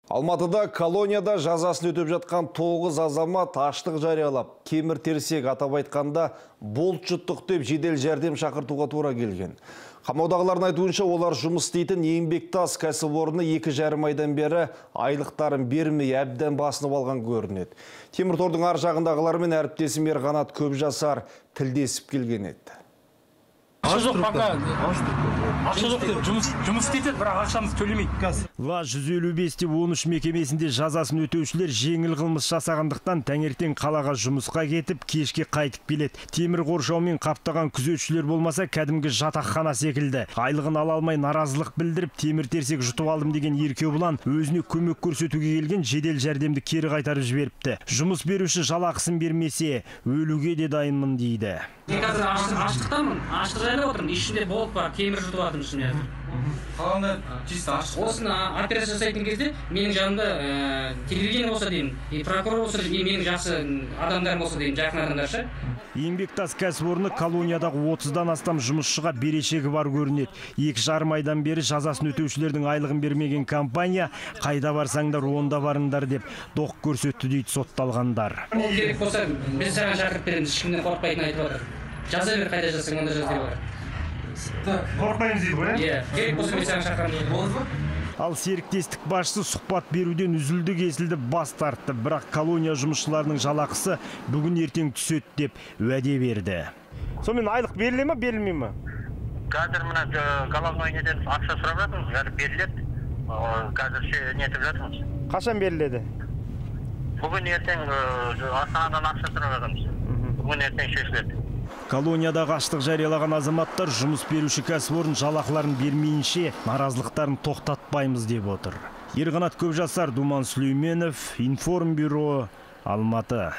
Алматыда колонияда жазасын өтеп жатқан 9 азамат аштық жариялап, кемір-терсек атап айтқанда болт жұттық деп жедел жәрдем шақыртуға тура келген. Қамаудағылардың айтуынша олар жұмыс істейтін еңбектас кәсіпорны 2,5 айдан бері айлықтарын бермей әбден басынып алған көрінеді. Теміртордың ар жағындағылармен әріптесім Ерқанат Көпжасар тілдесіп келген еді. Ақша жоқ, жұмыс істейді, бірақ ақшамыз төлемейді. Ла 155-13 мекемесінде жазасын өтеушілер жеңіл қылмыс жасағандықтан таңертең қалаға жұмысқа кетіп, кешке қайтып келеді. Темір қоршаумен қаптаған күзетшілер болмаса, кәдімгі жатақхана секілді. Айлығын ала алмай наразылық білдіріп, темір-терсек жұтып алдым деген еркебұлан өзіне көмек көрсетуге келген жедел жәрдемді кері қайтарып жіберіпті. Жұмыс беруші жалақысын бермесе, өлуге де дайынмын дейді. Мен қазір аштықтамын, аштық жайлап отырмын, ішінде болып бар, темір жұтып жатырмын ішіне. Қалғанда чисто аштық. Осыны операция жасайтын кезде менің жанымда телевидение болса деймін, прокурор болса деймін, менің жақсы адамдарым болса деймін, жақын адамдаршы. Еңбектас кәсіпорны колониядағы 30-дан астам жұмысшыға берешегі бар көрінеді. 2,5 айдан бері жазасын өтеушілердің айлығын бермеген компания қайда барсаңдар онда барыңдар деп доқ көрсетті дейді сотталғандар. Ол керек болса, біз саған шақырып береміз, ешкімнен қорықпайтын айтып отыр. Жаза бер, қайда жазсаң, онда жаз деп отыр. Қорықпаймыз дейді ғой, иә? Керек болса, мен саған шақырамын. Болды ма? Ал серіктестік басшысы сұхбат беруден үзілді кесілді бас тартты, бірақ колония жұмысшыларының жалақысы бүгін ертең түседі деп уәде берді. Сонымен айлық беріле ме, берілмей ме? Қазір мына головной неден ақша сұрап жатырмыз, қазір беріледі. Қазір нетіп жатырмыз. Қашан беріледі? Бүгін ертең Астанадан ақша сұрап жатырмыз. Бүгін ертең шешіледі. Колониядағы аштық жариялаған азаматтар жұмыс беруші кәсіпорын жалақыларын бермейінше наразылықтарын тоқтатпаймыз деп отыр. Ерқанат Көпжасар, Думан Сүлейменов, Информбюро, Алматы.